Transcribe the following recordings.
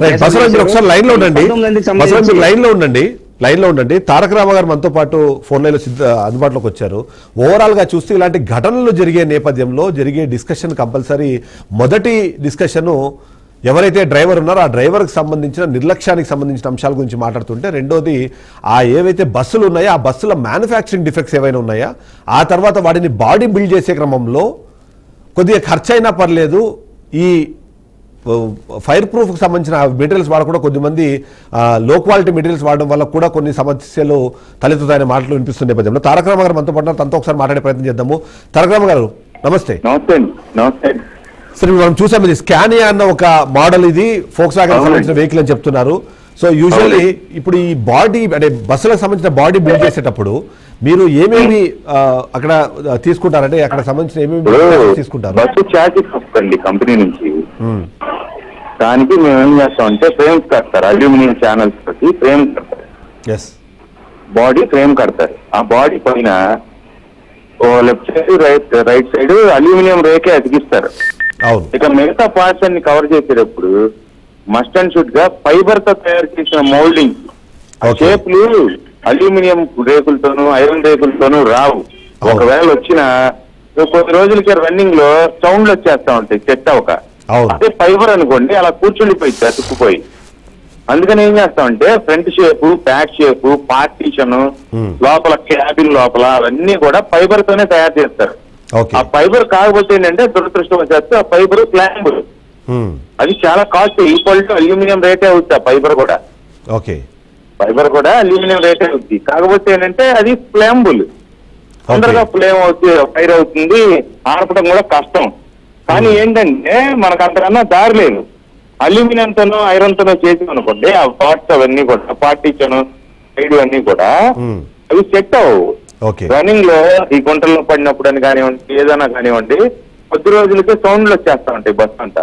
ఒకసారి లైన్ లో ఉండండి, లైన్ లో ఉండండి. తారక రామ గారు మనతో పాటు ఫోన్ లైన్ లో అందుబాటులోకి వచ్చారు. ఓవరాల్ గా చూస్తే ఇలాంటి ఘటనలు జరిగే నేపథ్యంలో జరిగే డిస్కషన్ కంపల్సరీ మొదటి డిస్కషన్ ఎవరైతే డ్రైవర్ ఉన్నారో ఆ డ్రైవర్కి సంబంధించిన నిర్లక్ష్యానికి సంబంధించిన అంశాల గురించి మాట్లాడుతుంటే, రెండోది ఆ ఏవైతే బస్సులు ఉన్నాయో ఆ బస్సుల మ్యానుఫ్యాక్చరింగ్ డిఫెక్ట్స్ ఏవైనా ఉన్నాయా, ఆ తర్వాత వాటిని బాడీ బిల్డ్ చేసే క్రమంలో కొద్దిగా ఖర్చు అయినా పర్లేదు ఈ ఫైర్ ప్రూఫ్కి సంబంధించిన మెటీరియల్స్ వాడకుండా కొద్దిమంది లో క్వాలిటీ మెటీరియల్స్ వాడడం వల్ల కూడా కొన్ని సమస్యలు తలెత్తుతాయనే మాటలు వినిపిస్తున్న నేపథ్యంలో తారక రామ గారు మనతో పాటు తనతో ఒకసారి మాట్లాడే ప్రయత్నం చేద్దాము. తారక రామ గారు నమస్తే. సరే, మనం చూసాం ఇది స్కానియా అన్న ఒక మోడల్, ఇది ఫోక్స్వాగన్ సంబంధించిన వెహికల్ అని చెప్తున్నారు. సో యూజువల్లీ ఇప్పుడు ఈ బాడీ అంటే బస్సులకు సంబంధించిన బాడీ బిల్డ్ చేసేటప్పుడు మీరు ఏమేమి అక్కడ తీసుకుంటారంటే అక్కడ సంబంధించిన ఏమేమి తీసుకుంటారు? బస్సు చార్జెస్ వస్తుంది కంపెనీ నుంచి, దానికి మేము ఏం చేస్తామంటే ఫ్రేమ్స్ కడతారు, అల్యూమినియం ఛానల్స్ తోటి ఫ్రేమ్ కడతారు, బాడీ ఫ్రేమ్ కడతారు. ఆ బాడీ పైన left side right side aluminium రేకే అతికిస్తారు. ఇక మిగతా పార్ట్స్ అన్ని కవర్ చేసేటప్పుడు మస్ట్ అండ్ షుడ్ గా ఫైబర్ తో తయారు చేసిన మోల్డింగ్ షేప్లు అల్యూమినియం రేకులతోనూ ఐరన్ రేకులతోనూ రావు. ఒకవేళ వచ్చిన కొద్ది రోజులకి రన్నింగ్ లో సౌండ్లు వచ్చేస్తా ఉంటాయి చెట్ట ఒక. అదే ఫైబర్ అనుకోండి అలా కూర్చుండిపోయి అతుక్కుపోయి. అందుకని ఏం చేస్తామంటే front shape, back shape, partition లోపల క్యాబిన్ లోపల అవన్నీ కూడా ఫైబర్ తోనే తయారు చేస్తారు. ఆ ఫైబర్ కాకపోతే ఏంటంటే దురదృష్టవశాత్తు ఆ ఫైబర్ ఫ్లాంబుల్, అది చాలా కాస్ట్, ఈక్వల్ టు అల్యూమినియం రేటే అవుతుంది. ఆ ఫైబర్ కూడా అల్యూమినియం రేటే అవుతుంది. కాకపోతే ఏంటంటే అది ఫ్లాంబుల్, తొందరగా ఫ్లేమ్ అవుతుంది, ఫైర్ అవుతుంది, ఆర్పడం కూడా కష్టం. కానీ ఏంటంటే మనకు అంతకన్నా దారి లేదు. అల్యూమినియం తోనో ఐరన్ తోనో చేసి అనుకోండి ఆ పార్ట్స్ అవన్నీ కూడా పార్టీషన్ సైడ్ అన్ని కూడా అవి సెట్ అవ్వవు. రన్నింగ్ లో ఈ గుంటల్లో పడినప్పుడు అని కానివ్వండి, ఏదైనా కానివ్వండి, కొద్ది రోజులకే సౌండ్లు వచ్చేస్తా ఉంటాయి బస్ అంతా.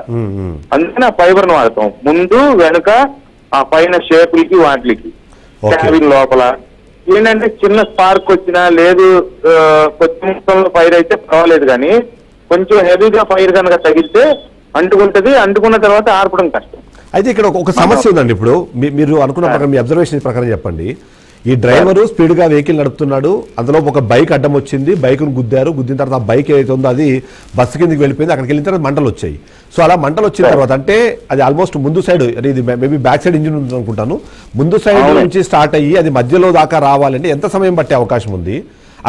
అందుకని ఆ ఫైబర్ ను వాడతాం ముందు వెనుక, ఆ పైన షేపులకి వాటికి. క్యాబిన్ లోపల ఏంటంటే చిన్న స్పార్క్ వచ్చినా లేదు, కొద్ది మొత్తంలో ఫైర్ అయితే పర్వాలేదు, కానీ కొంచెం హెవీగా ఫైర్ కనుక తగిలితే అంటుకుంటది, అంటుకున్న తర్వాత ఆర్పడం కష్టం. అయితే ఇక్కడ ఒక సమస్య ఉందండి. ఇప్పుడు మీరు అనుకున్న ప్రకారం, మీ అబ్జర్వేషన్ ప్రకారం చెప్పండి. ఈ డ్రైవరు స్పీడ్ గా వెహికల్ నడుపుతున్నాడు, అందులో ఒక బైక్ అడ్డం వచ్చింది, బైక్ ను గుద్దారు, గుద్దిన తర్వాత ఆ బైక్ ఏదైతే ఉందో అది బస్సు కిందకి వెళ్ళిపోయింది. అక్కడికి వెళ్ళిన తర్వాత మంటలు వచ్చాయి. సో అలా మంటలు వచ్చిన తర్వాత అంటే అది ఆల్మోస్ట్ ముందు సైడ్, అంటే ఇది మేబీ బ్యాక్ సైడ్ ఇంజిన్ ఉంది అనుకుంటాను, ముందు సైడ్ నుంచి స్టార్ట్ అయ్యి అది మధ్యలో దాకా రావాలంటే ఎంత సమయం పట్టే అవకాశం ఉంది?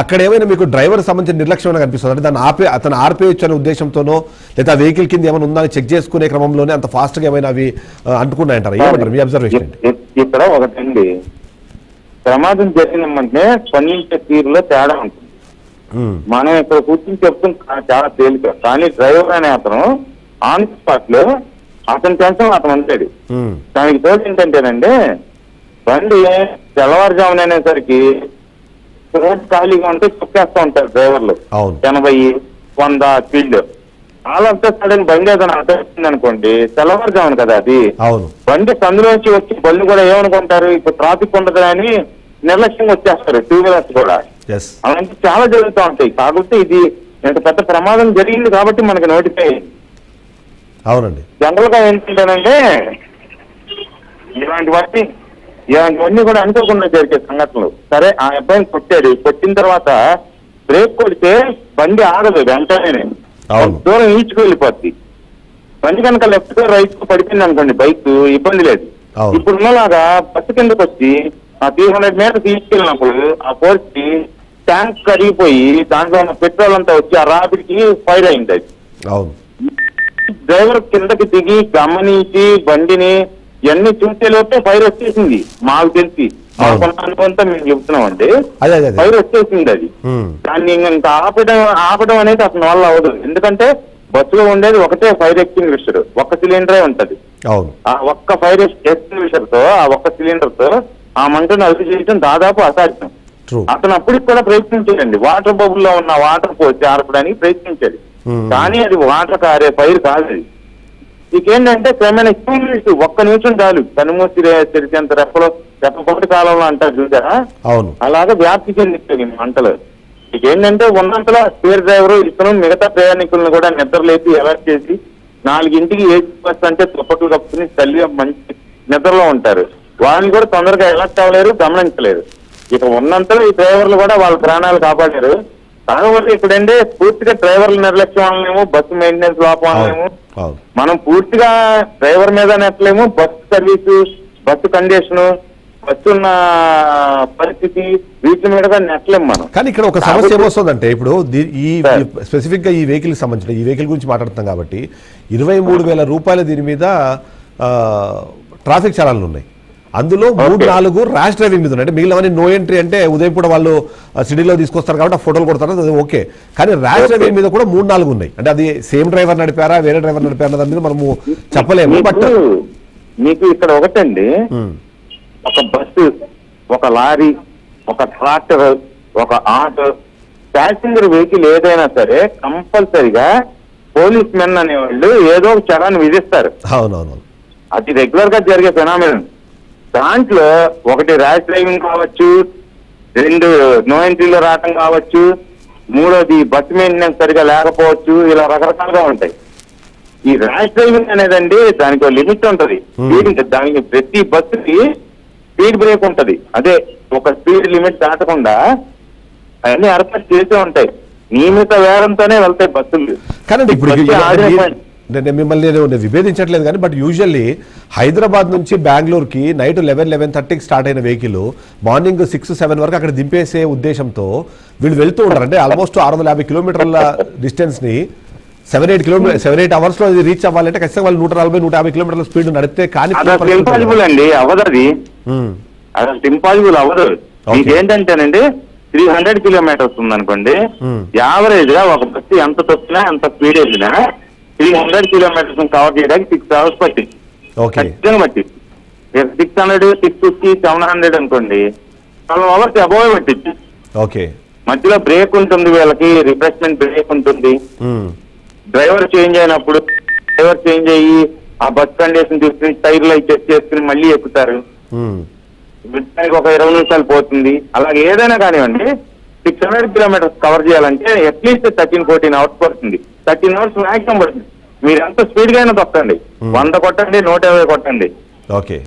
అక్కడ ఏమైనా మీకు డ్రైవర్ సంబంధించిన నిర్లక్ష్యం కనిపిస్తుంది అంటే దాన్ని అతను ఆర్పేయచ్చు అనే ఉద్దేశంతోనో లేదా వెహికల్ కింద ఏమైనా ఉందని చెక్ చేసుకునే క్రమంలోనే అంత ఫాస్ట్ గా ఏమైనా అవి అంటుకున్నాయంటారా? ఏమంటారు మీ అబ్జర్వేషన్? ఇక్కడ ఒకటండి, ప్రమాదం జరిగినమంటే స్పందించే తీరులో తేడా ఉంటుంది. మనం ఇక్కడ కూర్చొని చెప్తాం చాలా తేలిక, కానీ డ్రైవర్ అనే అతను ఆన్ స్పాట్ లో అతని టెన్షన్ అతను ఉంటాడు. దానికి తోడు ఏంటంటేనండి, బండి తెల్లవారుజామున అనేసరికి రోడ్ ఖాళీగా ఉంటే చుక్కేస్తూ ఉంటారు డ్రైవర్లు 80-100 స్పీడ్. చాలా సడన్ బండి ఏదైనా అడ్డొచ్చింది అనుకోండి, తెల్లవారుజామున కదా అది, బండి సందులోంచి వచ్చి బండి కూడా ఏమనుకుంటారు, ఇప్పుడు ట్రాఫిక్ ఉండదు అని నిర్లక్ష్యంగా వచ్చేస్తారు టూ వీలర్స్ కూడా. అలాంటి చాలా జరుగుతూ ఉంటాయి. కాకపోతే ఇది ఇంత పెద్ద ప్రమాదం జరిగింది కాబట్టి మనకి నోటిఫై అయింది. అవునండి. జనరల్ గా ఏంటంటే ఇలాంటివన్నీ కూడా అనుకోకుండా జరిగే సంఘటనలు. సరే, ఆ అబ్బాయిని కొట్టాడు, కొట్టిన తర్వాత బ్రేక్ కొడితే బండి ఆగదు, వెంటనే దూరం ఈడ్చుకు వెళ్ళిపోద్ది. బండి కనుక లెఫ్ట్ గా రైట్ కు పడిపోయింది అనుకోండి, బైక్ ఇబ్బంది లేదు. ఇప్పుడున్నలాగా బస్సు కిందకు వచ్చి ఆ 300 మీటర్ తీసుకెళ్ళినప్పుడు ఆ ఫోర్స్ కి ట్యాంక్ కరిగిపోయి దాంట్లో ఉన్న పెట్రోల్ అంతా వచ్చి ఆ రాపిడికి ఫైర్ అయింది. అది డ్రైవర్ కిందకి దిగి గమనించి బండిని ఇవన్నీ చూసేలోపే ఫైర్ వచ్చేసింది. మాకు తెలిసి అనుకుంటా మేము చెప్తున్నామండి, ఫైర్ వచ్చేసింది. అది దాన్ని ఇంకా ఆపడం అనేది అతని వల్ల అవ్వదు. ఎందుకంటే బస్సులో ఉండేది ఒకటే ఫైర్ ఎక్స్టింగ్విషర్, ఒక్క సిలిండరే ఉంటది. ఆ ఒక్క ఫైర్ ఎక్స్టింగ్విషర్ తో, ఆ ఒక్క సిలిండర్ తో ఆ మంటను అదుపు చేయడం దాదాపు అసాధ్యం. అతను అప్పటికి కూడా ప్రయత్నించాడండి, వాటర్ బబుల్ లో ఉన్న వాటర్ పోసి ఆర్పడానికి ప్రయత్నించాడు, కానీ అది వాటర్ కారే ఫైర్ కాదు. అది ఇకేంటంటే క్రమేణా ఒక్క నిమిషం చాలు, కనుమూసి తెరిచేంత రెప్పకొంటి కాలంలో అంటారు చూసారా, అలాగా వ్యాప్తి చెందింది మంటలు. ఇకేంటంటే ఉన్నంతలో స్పేర్ డ్రైవర్ ఇతను మిగతా ప్రయాణికులను కూడా నిద్రలేపి అలర్ట్ చేసి 4ంటికి ఏసీ బస్ అంటే దుప్పట్లు కప్పుకుని తల్లి మంచి నిద్రలో ఉంటారు. వాళ్ళని కూడా తొందరగా ఎలక్ట్ అవ్వలేరు, గమనించలేరు. ఇక ఉన్నంతలో ఈ డ్రైవర్లు కూడా వాళ్ళ ప్రాణాలు కాపాడారు. కాకపోతే ఇప్పుడంటే పూర్తిగా డ్రైవర్ల నిర్లక్ష్యం వల్లనేమో, బస్సు మెయింటెనెన్స్ లోపం వల్లనేమో మనం పూర్తిగా డ్రైవర్ మీద నెట్టలేము. Bus service, bus condition, bus ఉన్న పరిస్థితి, వీటి మీద నెట్టలేము మనం. కానీ ఇక్కడ ఒక సమస్య ఏమొస్తుందంటే, ఇప్పుడు ఈ స్పెసిఫిక్ గా ఈ వెహికల్ సంబంధించిన ఈ వెహికల్ గురించి మాట్లాడుతున్నాం కాబట్టి 23,000 రూపాయల దీని మీద ట్రాఫిక్ చలాన్లు ఉన్నాయి. అందులో 3-4 ర్యాష్ డ్రైవింగ్ మీద ఉన్నాయి. అంటే మిగిలినవన్నీ నో ఎంట్రీ, అంటే ఉదయం కూడా వాళ్ళు సిటీలో తీసుకొస్తారు కాబట్టి ఆ ఫోటోలు కొడతారు, అది ఓకే. కానీ ర్యాష్ డ్రైవింగ్ మీద కూడా 3-4 ఉన్నాయి. అంటే అది సేమ్ డ్రైవర్ నడిపారా, వేరే డ్రైవర్ నడిపారా దాని మీద మనము చెప్పలేము. బట్ మీకు ఇక్కడ ఒకటండి, ఒక బస్సు, ఒక లారీ, ఒక ట్రాక్టర్, ఒక ఆటో, ప్యాసింజర్ వెహికల్ ఏదైనా సరే కంపల్సరిగా పోలీస్ మెన్ అనేవాళ్ళు ఏదో ఒక చలాన్ని విధిస్తారు. అవునవును, అది రెగ్యులర్ గా జరిగే ఫెనామినన్. దాంట్లో ఒకటి ర్యాష్ డ్రైవింగ్ కావచ్చు, 2 నో ఎంట్రీలో రావటం కావచ్చు, 3వది బస్ మెయింటెనెన్స్ సరిగా లేకపోవచ్చు, ఇలా రకరకాలుగా ఉంటాయి. ఈ ర్యాష్ డ్రైవింగ్ అనేదండి దానికి ఒక లిమిట్ ఉంటది. దానికి ప్రతి బస్సుకి స్పీడ్ బ్రేక్ ఉంటది. అదే ఒక స్పీడ్ లిమిట్ దాటకుండా అవన్నీ ఏర్పాటు చేసే ఉంటాయి. నియమిత వేగంతోనే వెళ్తాయి బస్సులు. కానీ ఇప్పుడు నేను మిమ్మల్ని నేను విభేదించట్లేదు కానీ, బట్ యూజువల్లీ హైదరాబాద్ నుంచి బెంగళూరుకి నైట్ 11-11:30కి స్టార్ట్ అయిన వెహికల్ మార్నింగ్ 6-7 వరకు అక్కడ దింపేసే ఉద్దేశంతో వీళ్ళు వెళ్తూ ఉంటారు. అంటే ఆల్మోస్ట్ 650 కిలోమీటర్ల డిస్టెన్స్ ని 7-8 అవర్స్ లో రీచ్ అవ్వాలంటే ఖచ్చితంగా వాళ్ళు 140-150 కిలోమీటర్ల స్పీడ్ నడితే కానీ ఇంపాసిబుల్ అండి, అవ్వదు. అది ఇంపాసిబుల్ అవ్వదు. ఏంటంటేనండి 300 కిలోమీటర్స్ ఉందనుకోండి, యావరేజ్ గా ఒక బస్సు ఎంత తొక్కినా ఎంత స్పీడ్ వెళ్ళినా 300 కిలోమీటర్స్ కవర్ చేయడానికి 6 hours పట్టింది. ఖచ్చితంగా పట్టింది. 600, 650, 700 అనుకోండి, 12 hours అబోవ్ పట్టింది. ఓకే. మధ్యలో బ్రేక్ ఉంటుంది, వీళ్ళకి రిఫ్రెష్మెంట్ బ్రేక్ ఉంటుంది. డ్రైవర్ చేంజ్ అయినప్పుడు డ్రైవర్ చేంజ్ అయ్యి ఆ బస్ కండిషన్ చూసుకుని టైర్లు అవి చెక్ చేసుకుని మళ్ళీ ఎక్కుతారు. దానికి ఒక 20 నిమిషాలు పోతుంది. అలాగే ఏదైనా కానివ్వండి 600 కిలోమీటర్స్ కవర్ చేయాలంటే అట్లీస్ట్ 13-14 hours పడుతుంది. 13 hours మ్యాక్సిమం పడుతుంది. మీరు ఎంత స్పీడ్ గా అయినా తొక్కండి, 100 కొట్టండి, 150 కొట్టండి. ఓకే.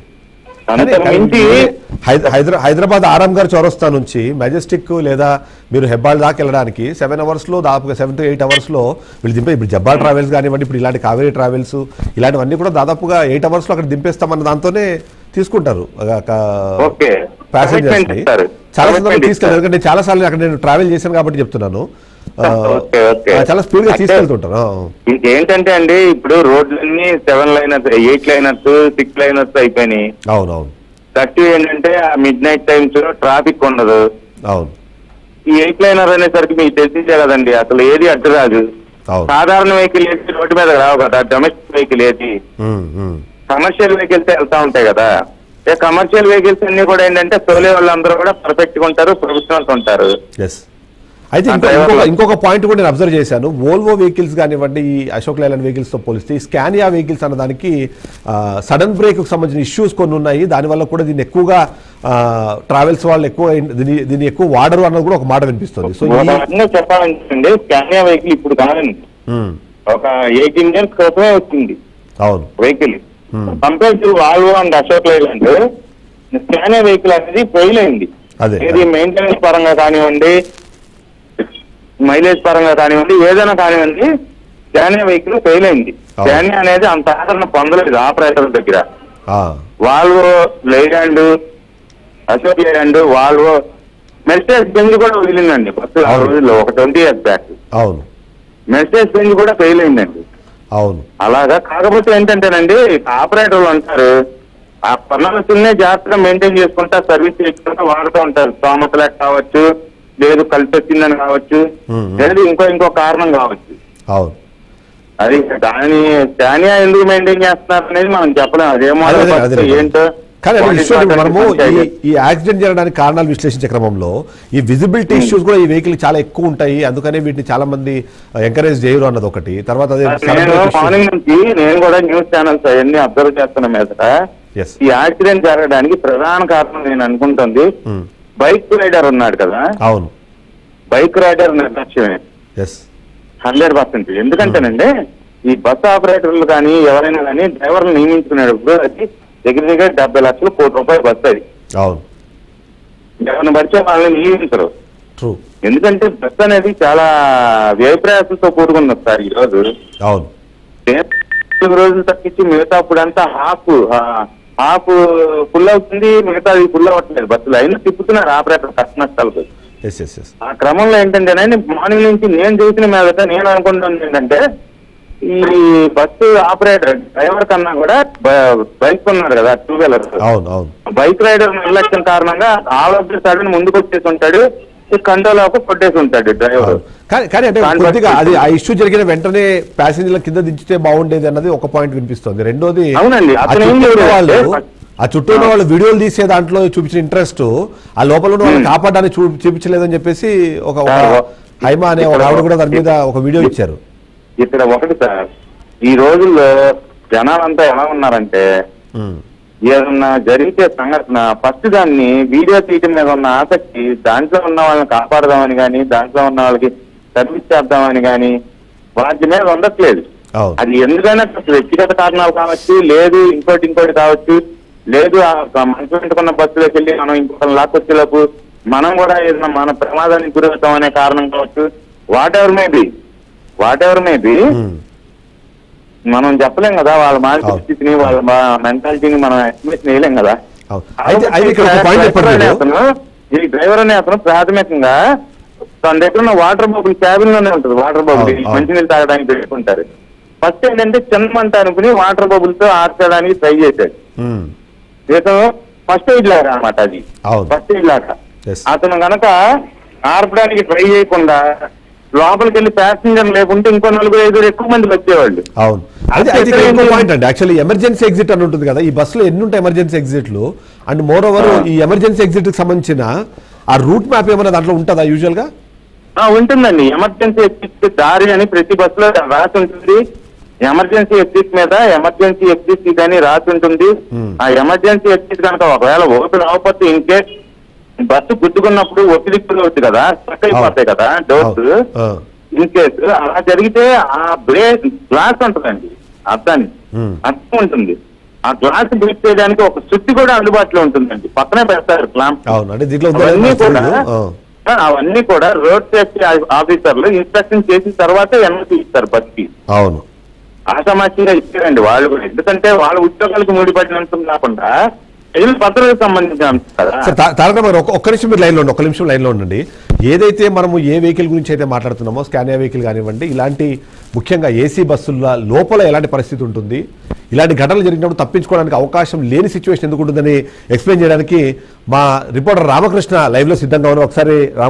హైదరాబాద్ ఆరామ్ గారి చౌరస్తా నుంచి మెజెస్టిక్ లేదా మీరు హెబ్బాల్ దాకా వెళ్ళడానికి 7 hours లో దాదాపుగా 7 to 8 hours లో వీళ్ళు దింపే. ఇప్పుడు జబ్బాల్ ట్రావెల్స్ కానివ్వండి, ఇప్పుడు ఇలాంటి కావేరీ ట్రావెల్స్ ఇలాంటివన్నీ కూడా దాదాపుగా 8 hours లో అక్కడ దింపేస్తామన్న దాంతోనే తీసుకుంటారు ప్యాసింజర్స్ ని. చాలా సందర్భంగా తీసుకెళ్ళారు, ఎందుకంటే చాలా సార్లు అక్కడ నేను ట్రావెల్ చేశాను కాబట్టి చెప్తున్నాను. చాలా స్పీడ్ గా తీసుకెళ్తుంటారు. ఇంకేంటంటే అండి, ఇప్పుడు రోడ్లన్నీ 7 లైనర్స్, 8 లైనర్స్, 6 లైనర్స్ అయిపోయినాయి. అవునవును. 30 ఏంటంటే మిడ్ నైట్ టైమ్స్ లో ట్రాఫిక్ ఉండదు. అవును. ఈ 8 లైనర్ అనేసరికి మీకు తెలిసిందే కదండి, అసలు ఏది అడ్డు రాదు. సాధారణ వెహికల్ ఏది రోడ్డు మీద రావు కదా, డొమెస్టిక్ వెహికల్ ఏది, కమర్షియల్ వెహికల్స్ వెళ్తా ఉంటాయి కదా. కమర్షియల్ వెహికల్స్ అన్ని కూడా ఏంటంటే తోలే వాళ్ళందరూ కూడా పర్ఫెక్ట్ గా ఉంటారు, ప్రొఫెషనల్స్ ఉంటారు. అయితే ఇంకొక పాయింట్ కూడా నేను అబ్జర్వ్ చేశాను. వోల్వో వెహికల్స్ కానివ్వండి, ఈ అశోక్ లైలాండ్ వెహికల్స్ తో పోలిస్తే ఈ స్కానియా వెహికల్స్ అన్న దానికి సడన్ బ్రేక్ కు సంబంధించిన ఇష్యూస్ కొన్ని ఉన్నాయి. దానివల్ల కూడా దీన్ని ఎక్కువగా ట్రావెల్స్ వాళ్ళు దీన్ని ఎక్కువ వాడరు అన్నది కూడా ఒక మాట వినిపిస్తుంది. సో చెప్పాలంటే స్కానియా వెహికల్ ఇప్పుడు కాదండి, ఒక 18 years కోసమే వచ్చింది. అవును. Vehicle compare to Volvo and Ashok Leyland Scania vehicle అనేది ఫెయిల్ అయింది. ఇది మెయింటెనెన్స్ పరంగా కానివ్వండి, మైలేజ్ పరంగా కానివ్వండి, ఏదైనా కానివ్వండి, స్కానియా వెహికల్ ఫెయిల్ అయింది. స్కానియా అనేది అంత ఆదరణ పొందలేదు ఆపరేటర్ దగ్గర. Volvo, Leyland, Ashok Leyland, Volvo, Mercedes Benz కూడా వదిలిందండి ఫస్ట్ ఆ రోజుల్లో, ఒక 20 years బ్యాక్. అవును. మెర్సిడెస్ బెంజ్ కూడా ఫెయిల్ అయిందండి. అవును. అలాగా. కాకపోతే ఏంటంటేనండి, ఆపరేటర్లు అంటారు ఆ పర్ణాలనే జాగ్రత్తగా మెయింటైన్ చేసుకుంటా, సర్వీస్ చేసుకుంటా వాడుతూ ఉంటారు. స్తోమతలేక కావచ్చు, లేదు కలిసి వచ్చిందని కావచ్చు, లేదు ఇంకో కారణం కావచ్చు. అవును. అది దాని స్కానియా ఎందుకు మెయింటైన్ చేస్తున్నారు అనేది మనం చెప్పలేము. అదేమో ఏంటో. కానీ మనము ఈ యాక్సిడెంట్ జరగడానికి కారణాలు విశ్లేషించే క్రమంలో ఈ విజిబిలిటీ ఇష్యూస్ కూడా ఈ వెహికల్ చాలా ఎక్కువ ఉంటాయి, అందుకనే వీటిని చాలా మంది ఎంకరేజ్ చేయరు అన్నది ఒకటి. తర్వాత మార్నింగ్ నుంచి నేను కూడా న్యూస్ ఛానల్స్ అవన్నీ అబ్జర్వ్ చేస్తున్న మీదట ఈ యాక్సిడెంట్ జరగడానికి ప్రధాన కారణం నేను అనుకుంటుంది బైక్ రైడర్ ఉన్నాడు కదా. అవును. Bike rider నిర్లక్ష్యమే 100%. ఎందుకంటేనండి ఈ బస్ ఆపరేటర్లు కానీ ఎవరైనా కానీ డ్రైవర్లు నియమించుకునేటప్పుడు అది దగ్గర దగ్గర 70 లక్షలు ₹1 కోటి బస్ అది. అవును, ఎవరిని పడితే వాళ్ళని నియమించరు. ట్రూ. ఎందుకంటే బస్ అనేది చాలా వ్యయప్రయాసంతో కూడుకున్నది సార్ ఈ రోజు. అవును, 4 రోజులు తప్పించి మిగతా అప్పుడంతా హాఫ్ ఫుల్ అవుతుంది, మిగతాది ఫుల్ అవ్వట్లేదు బస్సులు. అయినా తిప్పుతున్నారు ఆపరేటర్ కష్ట నష్టాలకు. Yes yes yes. ఆ క్రమంలో ఏంటంటే మార్నింగ్ నుంచి నేను చూసిన మీదట నేను అనుకుంటున్నాను ఏంటంటే ఈ బస్సు ఆపరేటర్ డ్రైవర్ కన్నా కూడా బైక్ ఉన్నారు కదా 2 వీలర్, అవును అవును, బైక్ రైడర్ నిర్లక్ష్యం కారణంగా ఆల్ ఆఫ్ ది సడన్ ముందుకు వచ్చేసి ఉంటాడు, కంట్రోల్ ఆఫ్ కొట్టేసి ఉంటాడు డ్రైవర్. కానీ అంటే కొద్దిగా అది ఆ ఇష్యూ జరిగిన వెంటనే ప్యాసింజర్ల కింద దించితే బాగుండేది అన్నది ఒక పాయింట్ వినిపిస్తుంది. రెండోది అవునండి, ఆ చుట్టూ ఉన్న వాళ్ళు వీడియోలు తీసే దాంట్లో చూపించిన ఇంట్రెస్ట్ ఆ లోపల ఉన్న వాళ్ళని కాపాడడానికి చూపించలేదని చెప్పేసి ఒక హైమా అనే ఒక ఆవిడ కూడా దాని మీద ఒక వీడియో ఇచ్చారు. ఇక్కడ ఒకటి సార్, ఈ రోజుల్లో జనాలంతా ఎలా ఉన్నారంటే ఏదన్నా జరిగితే సంఘటన ఫస్ట్ దాన్ని వీడియో తీయటం మీద ఉన్న ఆసక్తి దాంట్లో ఉన్న వాళ్ళని కాపాడదామని కానీ దాంట్లో ఉన్న వాళ్ళకి సర్వీస్ చేద్దామని కానీ వాటి మీద ఉండట్లేదు. అది ఎందుకైనా వ్యక్తిగత కారణాలు కావచ్చు, లేదు ఇంకోటి కావచ్చు, లేదు మనసు పెట్టుకున్న బస్సులోకి వెళ్ళి మనం ఇంకొకరిని లాక్కొచ్చేలోపు మనం కూడా ఏదైనా మన ప్రమాదానికి గురవుతాం అనే కారణం కావచ్చు. వాట్ ఎవర్ మే బి మనం చెప్పలేం కదా, వాళ్ళ మానసిక స్థితిని వాళ్ళ మెంటాలిటీని మనం ఎస్టిమేషన్ వేయలేం కదా. ఈ డ్రైవర్ అనే అతను ప్రాథమికంగా తన దగ్గర ఉన్న వాటర్ బబుల్ క్యాబిన్ లోనే ఉంటుంది. వాటర్ బబుల్ మంచినీళ్ళు తాగడానికి పెట్టుకుంటారు. ఫస్ట్ ఏంటంటే చిన్నమంట అనుకుని వాటర్ బబుల్ తో ఆర్చడానికి ట్రై చేశాడు. ఇతను ఫస్ట్ ఎయిడ్ లాగా అనమాట, అది ఫస్ట్ ఎయిడ్ లాగా. అతను గనక ఆర్పడానికి ట్రై చేయకుండా లోపలికి వెళ్ళి ప్యాసింజర్ లేకుంటే ఇంకో 4-5 ఎక్కువ మంది వచ్చేవాళ్ళు. అవును, పాయింట్ అండి. యాక్చువల్లీ ఎమర్జెన్సీ ఎగ్జిట్ అని ఉంటుంది కదా, ఈ బస్సులో ఎన్ని ఉంటాయి ఎమర్జెన్సీ ఎగ్జిట్లు, అండ్ మోర్ ఓవర్ ఈ ఎమర్జెన్సీ ఎగ్జిట్ కి సంబంధించిన ఆ రూట్ మ్యాప్ ఏమైనా దాంట్లో ఉంటుందా యూజువల్ గా? ఉంటుందండి. ఎమర్జెన్సీ ఎగ్జిట్ దారి అని ప్రతి బస్సులో రాసి ఉంటుంది. ఎమర్జెన్సీ ఎగ్జిట్ మీద ఎమర్జెన్సీ ఎగ్జిట్ ఇదని రాసి ఉంటుంది. ఆ ఎమర్జెన్సీ ఎగ్జిట్ కనుక ఒకవేళ ఓపెన్ అవ్వకపోతే ఇన్ కేస్ బస్సు గుద్దుకున్నప్పుడు ఒత్తిడిక్కులు అవుతుంది కదా, స్టక్ అయిపోతాయి కదా డోర్స్. ఇన్ కేసు అలా జరిగితే ఆ బ్రేక్ గ్లాస్ ఉంటుందండి, అర్థం ఉంటుంది. ఆ గ్లాస్ బ్రేక్ చేయడానికి ఒక స్విచ్ కూడా అందుబాటులో ఉంటుందండి, పక్కనే పెడతారు క్లాంప్. అవన్నీ కూడా రోడ్ సేఫ్టీ ఆఫీసర్లు ఇన్స్ట్రక్షన్ చేసిన తర్వాత ఎన్ఓసి ఇస్తారు బస్కి. అవును, ఆసమాసీగా ఇచ్చారండి వాళ్ళు కూడా. ఎందుకంటే వాళ్ళ ఉద్యోగాలకు ముడిపడినంత కాకుండా భద్రతకు సంబంధించిన. ఒక్క నిమిషం మీరు లైన్లో ఉండండి. ఏదైతే మనము ఏ వెహికల్ గురించి అయితే మాట్లాడుతున్నామో, స్కానియా వెహికల్ కానివ్వండి, ఇలాంటి ముఖ్యంగా ఏసీ బస్సుల లోపల ఎలాంటి పరిస్థితి ఉంటుంది, ఇలాంటి ఘటనలు జరిగినప్పుడు తప్పించుకోవడానికి అవకాశం లేని సిచ్యువేషన్ ఎందుకు ఉంటుందని ఎక్స్ప్లెయిన్ చేయడానికి మా రిపోర్టర్ రామకృష్ణ లైవ్ లో సిద్ధంగా ఉన్నారు. ఒకసారి రామకృష్ణ